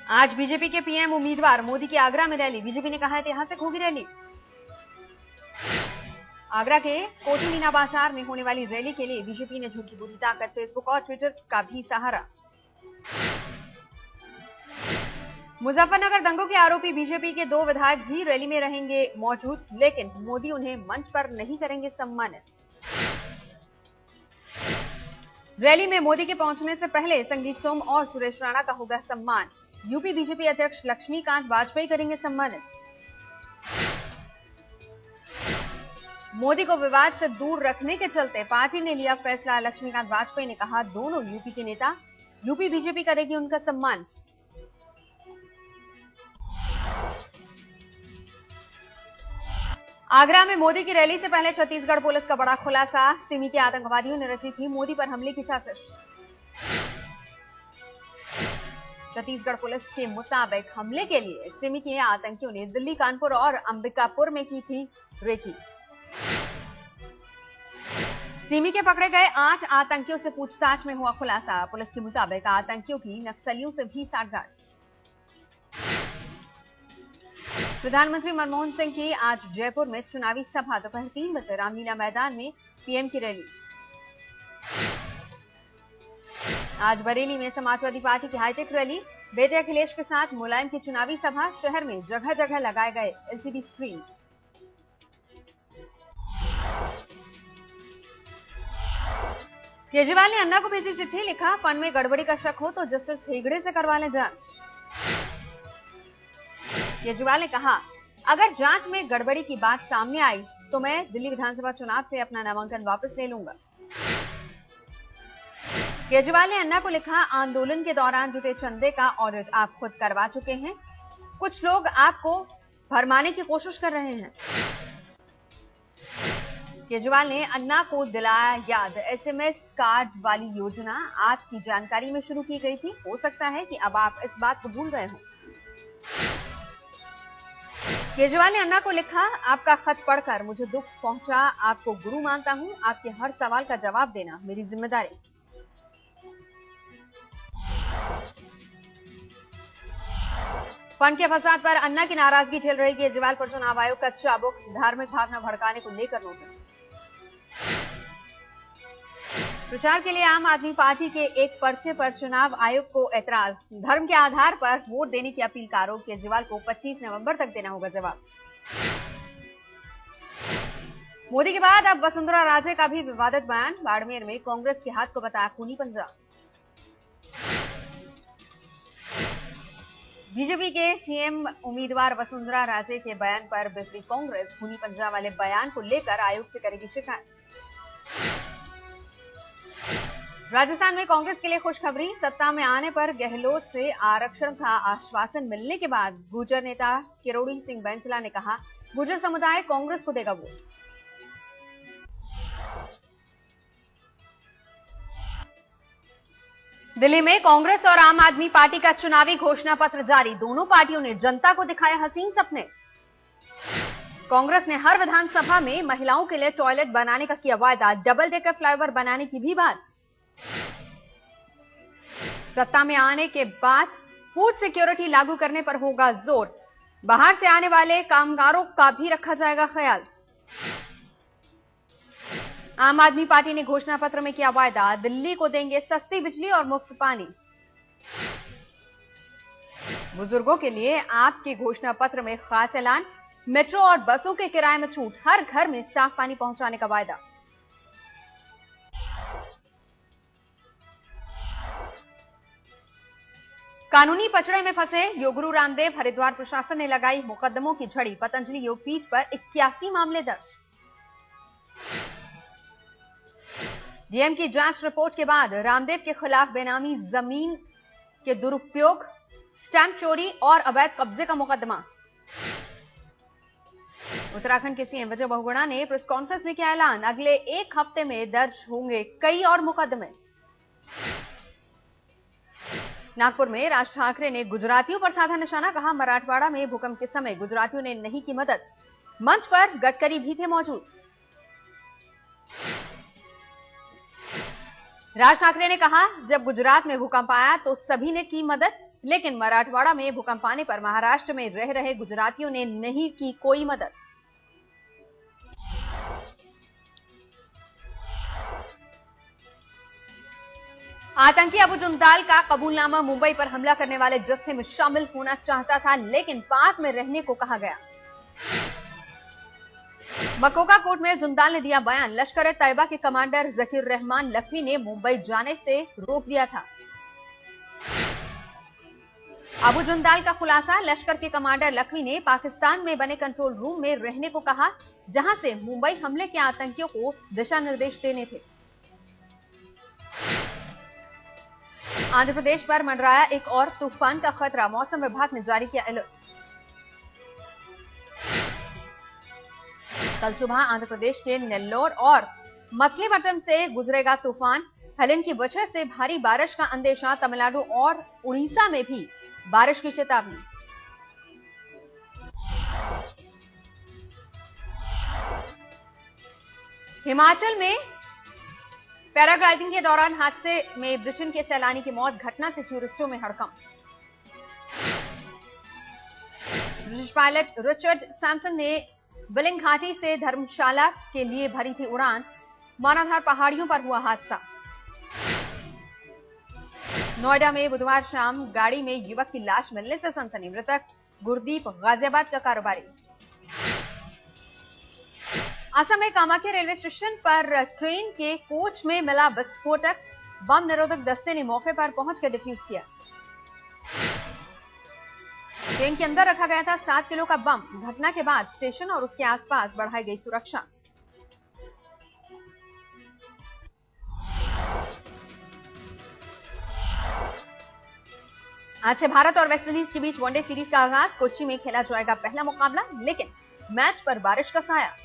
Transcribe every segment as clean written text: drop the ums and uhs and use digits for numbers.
आज बीजेपी के पीएम उम्मीदवार मोदी की आगरा में रैली। बीजेपी ने कहा ऐतिहासिक होगी रैली। आगरा के कोठी मीना बाजार में होने वाली रैली के लिए बीजेपी ने झोंकी पूरी ताकत। फेसबुक और ट्विटर का भी सहारा। मुजफ्फरनगर दंगों के आरोपी बीजेपी के 2 विधायक भी रैली में रहेंगे मौजूद, लेकिन मोदी उन्हें मंच पर नहीं करेंगे सम्मानित। रैली में मोदी के पहुंचने से पहले संगीत सोम और सुरेश राणा का होगा सम्मान। यूपी बीजेपी अध्यक्ष लक्ष्मीकांत वाजपेयी करेंगे सम्मानित। मोदी को विवाद से दूर रखने के चलते पार्टी ने लिया फैसला। लक्ष्मीकांत वाजपेयी ने कहा दोनों यूपी के नेता, यूपी बीजेपी करेगी उनका सम्मान। आगरा में मोदी की रैली से पहले छत्तीसगढ़ पुलिस का बड़ा खुलासा। सिमी के आतंकवादियों ने रची थी मोदी पर हमले की साजिश। छत्तीसगढ़ पुलिस के मुताबिक हमले के लिए सिमी के आतंकियों ने दिल्ली, कानपुर और अंबिकापुर में की थी रेकी। सिमी के पकड़े गए 8 आतंकियों से पूछताछ में हुआ खुलासा। पुलिस के मुताबिक आतंकियों की नक्सलियों से भी साठगांठ। प्रधानमंत्री मनमोहन सिंह की आज जयपुर में चुनावी सभा। दोपहर 3 बजे रामलीला मैदान में पीएम की रैली। आज बरेली में समाजवादी पार्टी की हाईटेक रैली। बेटे अखिलेश के साथ मुलायम की चुनावी सभा। शहर में जगह जगह लगाए गए एलसीडी स्क्रीन। केजरीवाल ने अन्ना को भेजी चिट्ठी। लिखा फंड में गड़बड़ी का शक हो तो जस्टिस हेगड़े से करवा लें जांच। केजरीवाल ने कहा अगर जांच में गड़बड़ी की बात सामने आई तो मैं दिल्ली विधानसभा चुनाव से अपना नामांकन वापस ले लूंगा। केजरीवाल ने अन्ना को लिखा आंदोलन के दौरान जुटे चंदे का ऑडिट आप खुद करवा चुके हैं। कुछ लोग आपको भरमाने की कोशिश कर रहे हैं। केजरीवाल ने अन्ना को दिलाया याद एसएमएस कार्ड वाली योजना आपकी जानकारी में शुरू की गई थी। हो सकता है कि अब आप इस बात को भूल गए हों। केजरीवाल ने अन्ना को लिखा आपका खत पढ़कर मुझे दुख पहुंचा। आपको गुरु मानता हूं। आपके हर सवाल का जवाब देना मेरी जिम्मेदारी। फंड के फसाद पर अन्ना की नाराजगी झेल रही केजरीवाल पर चुनाव आयोग का चाबुक। धार्मिक भावना भड़काने को लेकर नोटिस। प्रचार के लिए आम आदमी पार्टी के एक पर्चे पर चुनाव आयोग को ऐतराज। धर्म के आधार पर वोट देने की अपील का आरोप। केजरीवाल को 25 नवंबर तक देना होगा जवाब। मोदी के बाद अब वसुंधरा राजे का भी विवादित बयान। बाड़मेर में कांग्रेस के हाथ को बताया खूनी पंजा। बीजेपी के सीएम उम्मीदवार वसुंधरा राजे के बयान पर बिफरी कांग्रेस। खूनी पंजा वाले बयान को लेकर आयोग से करेगी शिकायत। राजस्थान में कांग्रेस के लिए खुशखबरी। सत्ता में आने पर गहलोत से आरक्षण का आश्वासन मिलने के बाद गुर्जर नेता किरोड़ी सिंह बैंसला ने कहा गुर्जर समुदाय कांग्रेस को देगा वोट। दिल्ली में कांग्रेस और आम आदमी पार्टी का चुनावी घोषणा पत्र जारी। दोनों पार्टियों ने जनता को दिखाए हसीन सपने। कांग्रेस ने हर विधानसभा में महिलाओं के लिए टॉयलेट बनाने का किया वायदा। डबल डेकर फ्लाईओवर बनाने की भी बात। सत्ता में आने के बाद फूड सिक्योरिटी लागू करने पर होगा जोर। बाहर से आने वाले कामगारों का भी रखा जाएगा ख्याल। आम आदमी पार्टी ने घोषणा पत्र में किया वायदा। दिल्ली को देंगे सस्ती बिजली और मुफ्त पानी। बुजुर्गों के लिए आपके घोषणा पत्र में खास ऐलान। मेट्रो और बसों के किराए में छूट। हर घर में साफ पानी पहुंचाने का वायदा। कानूनी पचड़े में फंसे योगगुरु रामदेव। हरिद्वार प्रशासन ने लगाई मुकदमों की झड़ी। पतंजलि योगपीठ पर 81 मामले दर्ज। डीएम की जांच रिपोर्ट के बाद रामदेव के खिलाफ बेनामी जमीन के दुरुपयोग, स्टैंप चोरी और अवैध कब्जे का मुकदमा। उत्तराखंड के सीएम विजय बहुगुणा ने प्रेस कॉन्फ्रेंस में किया ऐलान। अगले 1 हफ्ते में दर्ज होंगे कई और मुकदमे। नागपुर में राज ठाकरे ने गुजरातियों पर साधा निशाना। कहा मराठवाड़ा में भूकंप के समय गुजरातियों ने नहीं की मदद। मंच पर गडकरी भी थे मौजूद। राज ठाकरे ने कहा जब गुजरात में भूकंप आया तो सभी ने की मदद। लेकिन मराठवाड़ा में भूकंप आने पर महाराष्ट्र में रह रहे गुजरातियों ने नहीं की कोई मदद। आतंकी अबू जुंदाल का कबूलनामा मुंबई पर हमला करने वाले जत्थे में शामिल होना चाहता था, लेकिन पाक में रहने को कहा गया। मकोका कोर्ट में जुंदाल ने दिया बयान। लश्कर तैयबा के कमांडर जकीर रहमान लखवी ने मुंबई जाने से रोक दिया था। अबू जुंदाल का खुलासा। लश्कर के कमांडर लखवी ने पाकिस्तान में बने कंट्रोल रूम में रहने को कहा, जहां से मुंबई हमले के आतंकियों को दिशा निर्देश देने थे। आंध्र प्रदेश पर मंडराया एक और तूफान का खतरा। मौसम विभाग ने जारी किया अलर्ट। कल सुबह आंध्र प्रदेश के नेल्लोर और मछलीपट्टनम से गुजरेगा तूफान। हेलेन की वजह से भारी बारिश का अंदेशा। तमिलनाडु और उड़ीसा में भी बारिश की चेतावनी। हिमाचल में पैराग्लाइडिंग के दौरान हादसे में ब्रिटेन के सैलानी की मौत। घटना से टूरिस्टों में हड़कंप। ब्रिटिश पायलट रिचर्ड सैमसन ने विलिंग घाटी से धर्मशाला के लिए भरी थी उड़ान। मानाधार पहाड़ियों पर हुआ हादसा। नोएडा में बुधवार शाम गाड़ी में युवक की लाश मिलने से सनसनी। मृतक गुरदीप गाजियाबाद का कारोबारी। असम में कामाख्या रेलवे स्टेशन पर ट्रेन के कोच में मिला विस्फोटक। बम निरोधक दस्ते ने मौके पर पहुंचकर डिफ्यूज किया। ट्रेन के अंदर रखा गया था 7 किलो का बम। घटना के बाद स्टेशन और उसके आसपास बढ़ाई गई सुरक्षा। आज से भारत और वेस्टइंडीज के बीच वनडे सीरीज का आगाज। कोच्चि में खेला जाएगा पहला मुकाबला, लेकिन मैच पर बारिश का साया।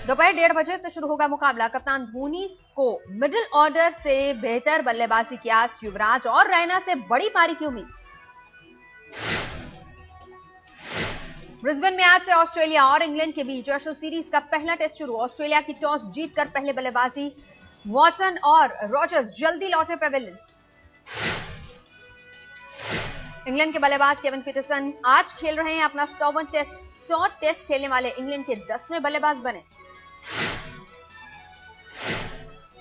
दोपहर 1:30 बजे से शुरू होगा मुकाबला। कप्तान धोनी को मिडिल ऑर्डर से बेहतर बल्लेबाजी की आस। युवराज और रैना से बड़ी पारी की उम्मीद। ब्रिस्बेन में आज से ऑस्ट्रेलिया और इंग्लैंड के बीच एशेज सीरीज का पहला टेस्ट शुरू। ऑस्ट्रेलिया की टॉस जीतकर पहले बल्लेबाजी। वॉटसन और रॉजर्स जल्दी लौटे पेविलियन। इंग्लैंड के बल्लेबाज केविन पीटरसन आज खेल रहे हैं अपना 100वां टेस्ट। 100 टेस्ट खेलने वाले इंग्लैंड के 10वें बल्लेबाज बने।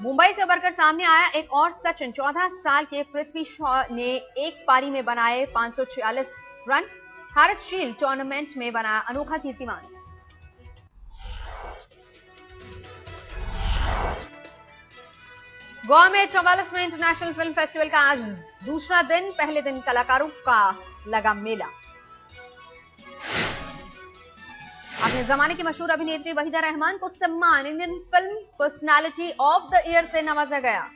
मुंबई से उभरकर सामने आया एक और सचिन। 14 साल के पृथ्वी शॉ ने एक पारी में बनाए 546 रन। हारिस शील्ड टूर्नामेंट में बना अनोखा कीर्तिमान। गोवा में 44वें इंटरनेशनल फिल्म फेस्टिवल का आज दूसरा दिन। पहले दिन कलाकारों का लगा मेला। अपने जमाने की मशहूर अभिनेत्री वहीदा रहमान को सम्मान Indian film personality of the year से नवाजा गया।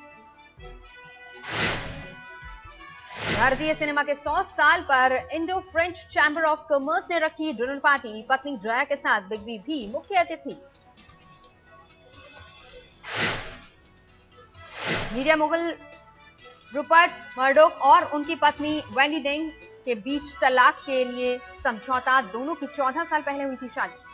भारतीय सिनेमा के 100 साल पर Indo French chamber of commerce ने रखी डिनर पार्टी। पत्नी जया के साथ बिग बी भी मुख्य अतिथि। मीडिया मुगल रूपर्ट मर्डोक और उनकी पत्नी वेंडी डेंग के बीच तलाक के लिए समझौता। दोनों की 14 साल पहले हुई थी शादी।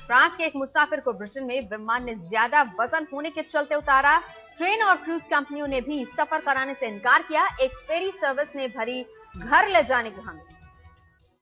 फ्रांस के एक मुसाफिर को ब्रिटेन में विमान ने ज्यादा वजन होने के चलते उतारा। ट्रेन और क्रूज कंपनियों ने भी सफर कराने से इनकार किया। एक फेरी सर्विस ने भरी घर ले जाने की हामी।